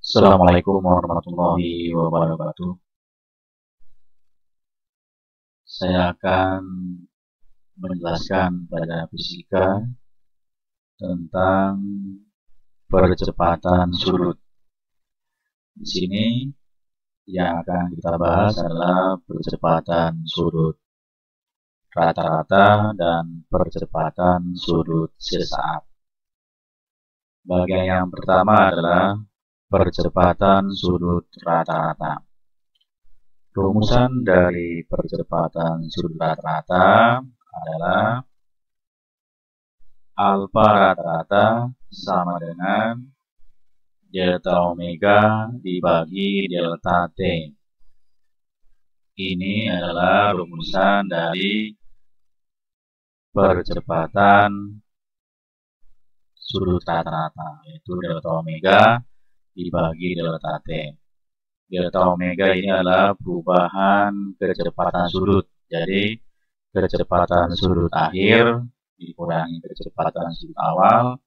Assalamualaikum warahmatullahi wabarakatuh. Saya akan menjelaskan pada fisika tentang percepatan sudut. Di sini yang akan kita bahas adalah percepatan sudut rata-rata dan percepatan sudut sesaat. Bagian yang pertama adalah percepatan sudut rata-rata. Rumusan dari percepatan sudut rata-rata adalah alfa rata-rata sama dengan delta omega dibagi delta T. Ini adalah rumusan dari percepatan sudut rata-rata, yaitu delta omega dibagi delta T. Delta omega ini adalah perubahan kecepatan sudut. Jadi, kecepatan sudut akhir dikurangi kecepatan sudut awal.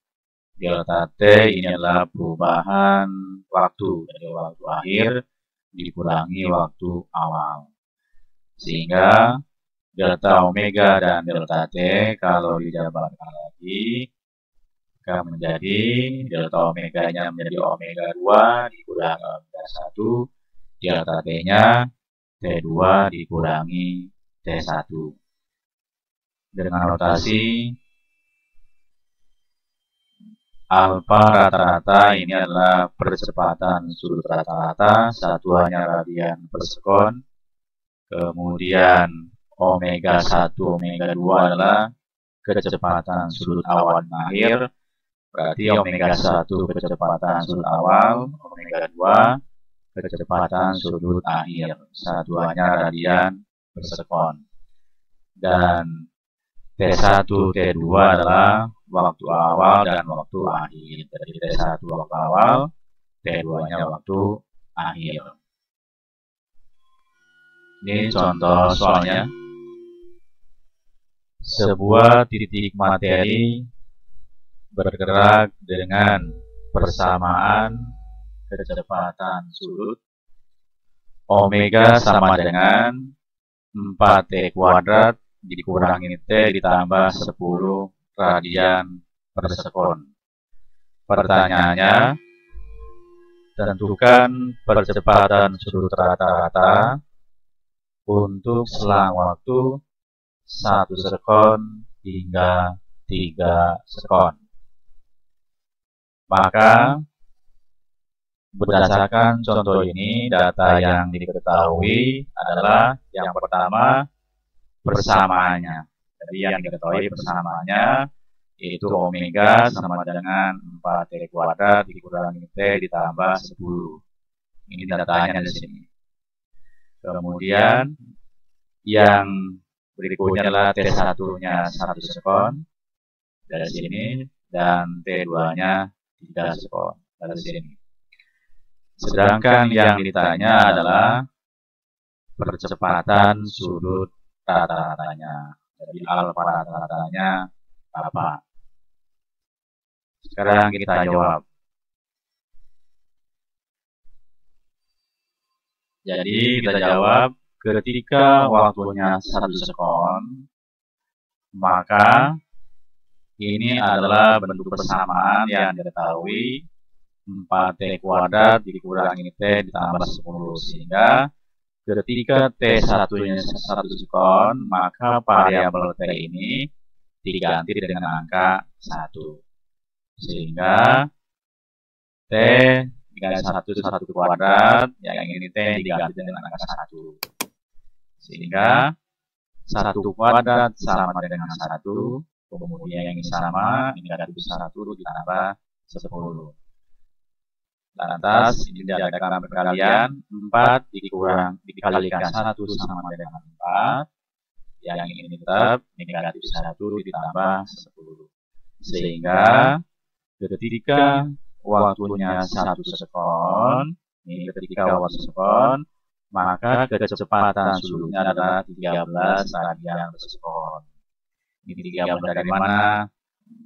Delta T ini adalah perubahan waktu. Jadi, waktu akhir dikurangi waktu awal. Sehingga delta omega dan delta T kalau dijabarkan lagi akan menjadi delta omega-nya menjadi omega 2 dikurangi omega 1, delta T-nya T2 dikurangi T1. Dengan notasi alfa rata-rata ini adalah percepatan sudut rata-rata, satuannya radian per sekon. Kemudian omega 1, omega 2 adalah kecepatan sudut awal dan akhir. Berarti omega 1 kecepatan sudut awal, omega 2 kecepatan sudut akhir. Satuannya radian per sekon. Dan T1, T2 adalah waktu awal dan waktu akhir. Jadi T1 waktu awal, T2-nya waktu akhir. Ini contoh soalnya. Sebuah titik materi bergerak dengan persamaan kecepatan sudut omega sama dengan 4T kuadrat dikurangi T ditambah 10 radian per sekon. Pertanyaannya, tentukan percepatan sudut rata-rata untuk selang waktu 1 sekon hingga 3 sekon. Maka berdasarkan contoh ini, data yang diketahui adalah yang pertama persamaannya. Jadi yang diketahui persamaannya yaitu omega sama dengan 4T kuadrat dikurangi T ditambah 10. Ini datanya di sini. Kemudian yang berikutnya adalah T1-nya 1 sekon dari sini dan T2-nya 3 sekon dari sini. Sedangkan yang ditanya adalah percepatan sudut rata-ratanya. Jadi alfa rata-ratanya apa? Sekarang kita jawab. Jadi kita jawab, ketika waktunya 1 sekon, maka ini adalah bentuk persamaan yang diketahui 4T kuadrat dikurangi T ditambah 10. Sehingga ketika T1-nya 1 sekon, maka variabel T ini diganti dengan angka 1. Sehingga T dikali 1 kuadrat, yang ini T diganti dengan angka 1. Sehingga 1 kuadrat sama dengan 1, kemudian yang ini sama, ini negatif 1 ditambah 10. Lantas, ini diadakan perkalian, 4 dikalikan 1 sama dengan 4. Yang ini tetap negatif 1 ditambah 10. Sehingga ketika waktunya 1 sekon, ini ketika waktu sekon, maka kecepatan sudutnya adalah 13 radian per sekon. Ini 13 dari mana?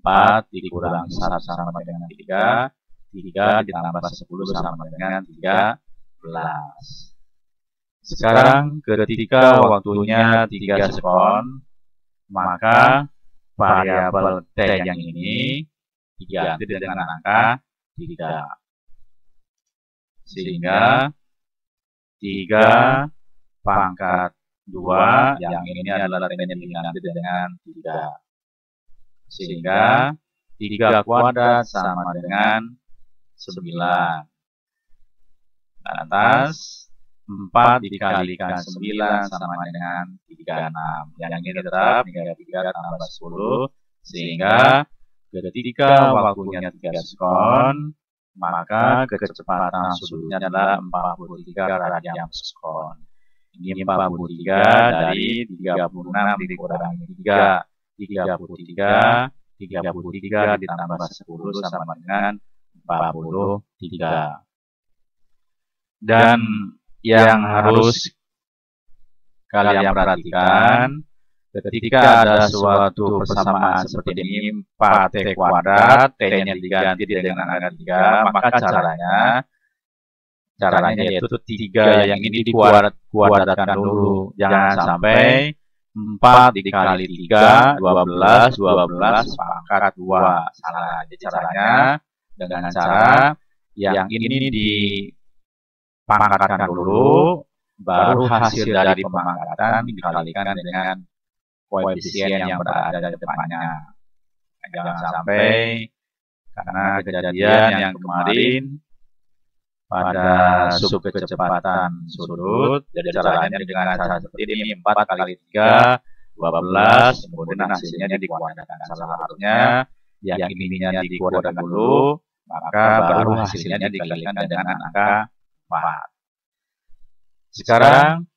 4 dikurangi 1 sama dengan 3, 3 ditambah 10 sama dengan 13. Sekarang ketika waktunya 3 sekon, maka variabel T yang ini diganti dengan angka 3. Sehingga 3 pangkat 2 yang ini adalah T-nya diganti dengan 3. Sehingga 3 kuadrat sama dengan 9. Lantas 4 dikalikan 9 sama dengan 36. Yang ini tetap 3 tambah 10. Sehingga ketika waktunya 3 sekon, maka kecepatan sudutnya adalah 43 radian per sekon. Ini 43 dari 36 dikurangi 3. 33 ditambah 10 sama dengan 43. Dan yang harus kalian perhatikan, ketika ada suatu persamaan seperti ini 4T kuadrat, T-nya diganti dengan angka 3, maka caranya yaitu 3 yang ini dikuadratkan dulu. Jangan sampai 4 dikali 3, 12 pangkat 2. Salah. Jadi caranya dengan cara yang ini dipangkatkan dulu, baru hasil dari pemangkatan dikalikan dengan koefisien yang berada di depannya. Jangan sampai, karena kejadian yang kemarin pada sub kecepatan sudut, jadi caranya dengan cara seperti ini, 4 kali 3, 12, kemudian hasilnya dikuadratkan. Salah satunya yang ininya dikuadratkan dulu, maka baru hasilnya dikalikan dengan angka 4. Sekarang,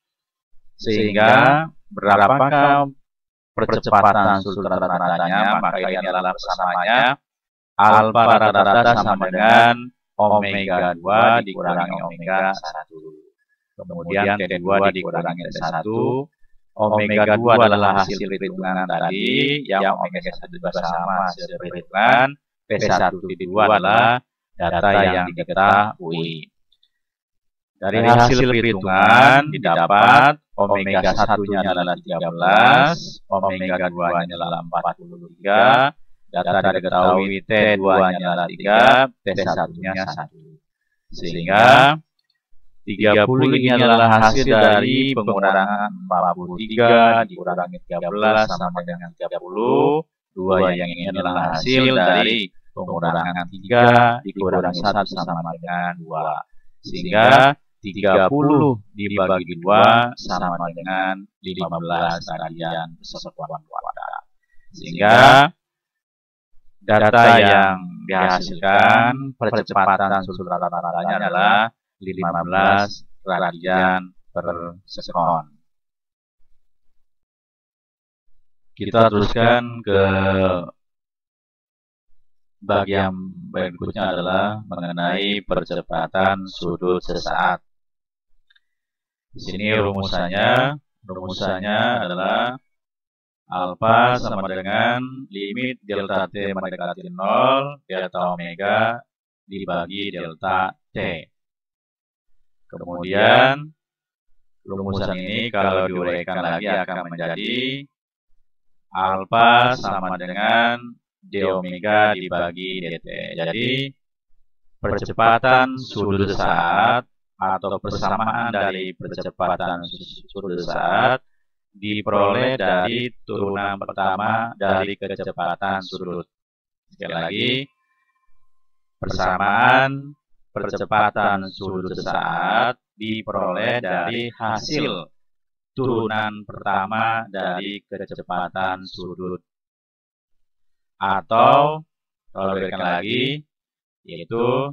sehingga berapakah percepatan sudut rata-ratanya? Maka ini adalah persamaannya alfa rata-rata sama dengan omega 2 dikurangi omega 1. Kemudian T2 dikurangi T1. Omega 2 adalah hasil perhitungan tadi, yang omega 1 juga sama hasil perhitungan. T1, T2 adalah data yang diketahui. Dari hasil perhitungan didapat omega 1-nya adalah 13, omega 2-nya adalah 43, data diketahui T2-nya adalah 3, T1-nya 1. Sehingga 30 ini adalah hasil dari pengurangan 43 dikurangi 13 sama dengan 30. 2 yang ini adalah hasil dari pengurangan 3 dikurangi 1 sama dengan 2. Sehingga 30 dibagi 2 sama dengan 15 radian per sekon kuadrat. Sehingga data yang dihasilkan percepatan sudut rata-ratanya adalah 15 radian per sekon. Kita teruskan ke bagian berikutnya adalah mengenai percepatan sudut sesaat. Di sini rumusannya adalah alfa sama dengan limit delta T mendekati 0, delta omega dibagi delta T. Kemudian rumusan ini kalau diuraikan lagi akan menjadi alfa sama dengan d omega dibagi dt. Jadi percepatan sudut sesaat atau persamaan dari percepatan sudut sesaat diperoleh dari turunan pertama dari kecepatan sudut. Sekali lagi, persamaan percepatan sudut sesaat diperoleh dari hasil turunan pertama dari kecepatan sudut. Atau kalau diberikan lagi, yaitu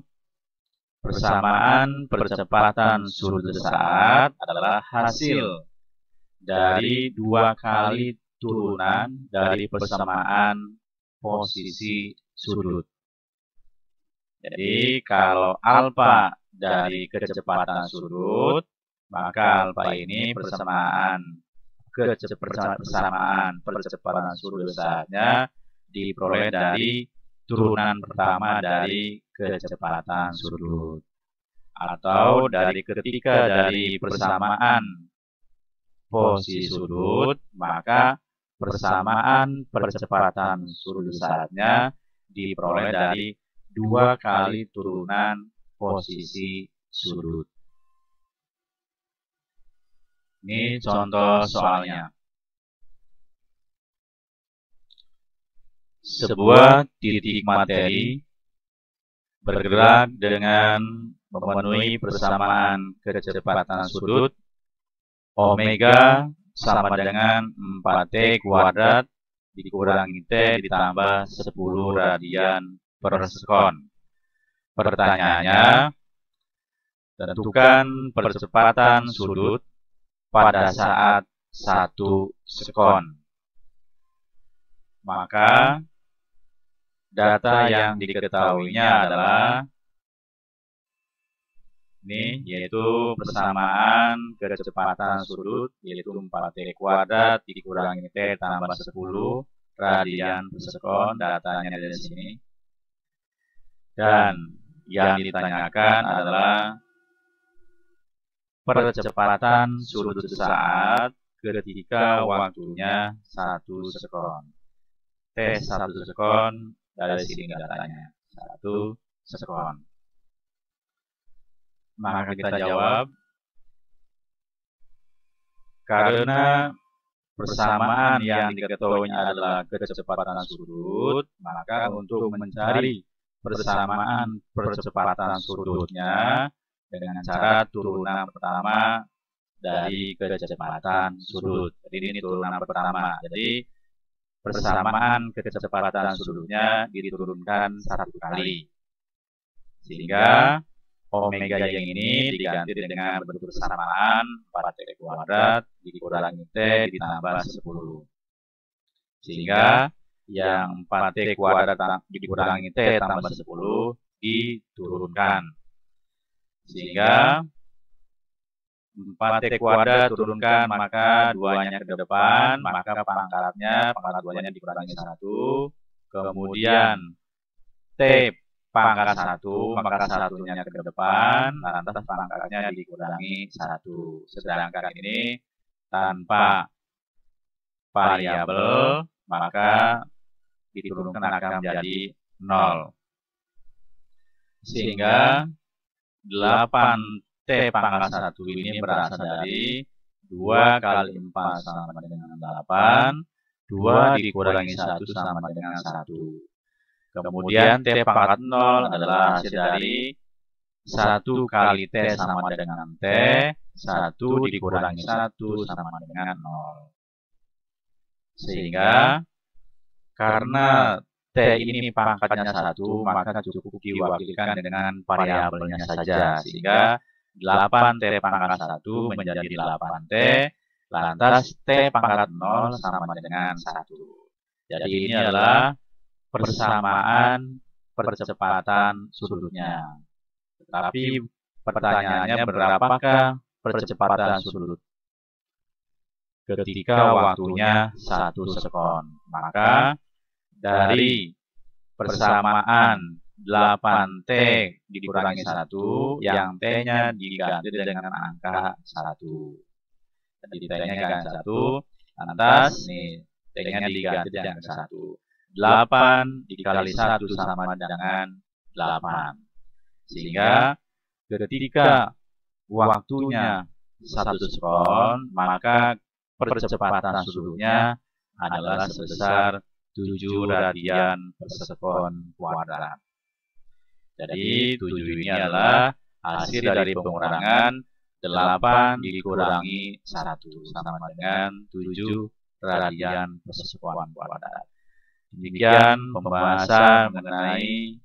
persamaan percepatan sudut sesaat adalah hasil dari 2 kali turunan dari persamaan posisi sudut. Jadi kalau alfa dari kecepatan sudut, maka alfa ini persamaan percepatan sudut sesaatnya diperoleh dari turunan pertama dari kecepatan sudut. Atau dari ketika dari persamaan posisi sudut, maka persamaan percepatan sudut saatnya diperoleh dari 2 kali turunan posisi sudut. Ini contoh soalnya. Sebuah titik materi bergerak dengan memenuhi persamaan kecepatan sudut omega sama dengan 4T kuadrat dikurangi T ditambah 10 radian per sekon. Pertanyaannya, tentukan percepatan sudut pada saat 1 sekon. Maka data yang diketahuinya adalah ini, yaitu persamaan kecepatan sudut, yaitu 4T kuadrat dikurangi T tambah 10 radian per sekon, datanya dari sini. Dan yang ditanyakan adalah percepatan sudut saat ketika waktunya 1 sekon. T 1 sekon, dari sini datanya 1 sekon. Maka kita jawab, karena persamaan yang diketahuinya adalah kecepatan sudut, maka untuk mencari persamaan percepatan sudutnya dengan cara turunan pertama dari kecepatan sudut. Jadi ini turunan pertama. Jadi persamaan kecepatan sudutnya diturunkan 1 kali. Sehingga omega yang ini diganti dengan bersamaan 4T kuadrat dikurangi T ditambah 10. Sehingga yang 4T kuadrat dikurangi T tambah 10 diturunkan. Sehingga 4T kuadrat turunkan, maka 2-nya ke depan, maka pangkat 2-nya dikurangi 1. Kemudian T pangkat 1, maka 1-nya ke depan, lantas pangkatnya dikurangi 1. Sedangkan ini tanpa variabel, maka diturunkan akan menjadi 0. Sehingga 8T pangkat 1 ini berasal dari 2 kali 4 sama dengan 8, 2 dikurangi 1 sama dengan 1. Kemudian T pangkat 0 adalah hasil dari 1 kali T sama dengan T, 1 dikurangi 1 sama dengan 0. Sehingga karena T ini pangkatnya 1, maka cukup diwakilkan dengan variabelnya saja. Sehingga 8T pangkat 1 menjadi 8T, lantas T pangkat 0 sama dengan 1. Jadi ini adalah persamaan percepatan sudutnya. Tetapi pertanyaannya, berapakah percepatan sudut ketika waktunya 1 sekon? Maka dari persamaan 8T dikurangi 1, yang T-nya diganti dengan angka 1. Jadi T-nya ganti 1, lantas nih T-nya diganti dengan 1. 8 dikali 1 sama dengan 8. Sehingga ketika waktunya 1 sekon, maka percepatan sudutnya adalah sebesar 7 radian per sekon kuadrat. Jadi 7 ini adalah hasil dari pengurangan 8 dikurangi 1 sama dengan 7 radian per sekon kuadrat. Demikian pembahasan mengenai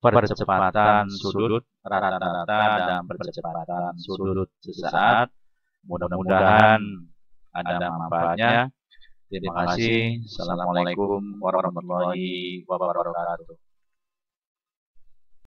percepatan sudut rata-rata dan percepatan sudut sesaat. Mudah-mudahan ada manfaatnya. Terima kasih. Assalamualaikum warahmatullahi wabarakatuh.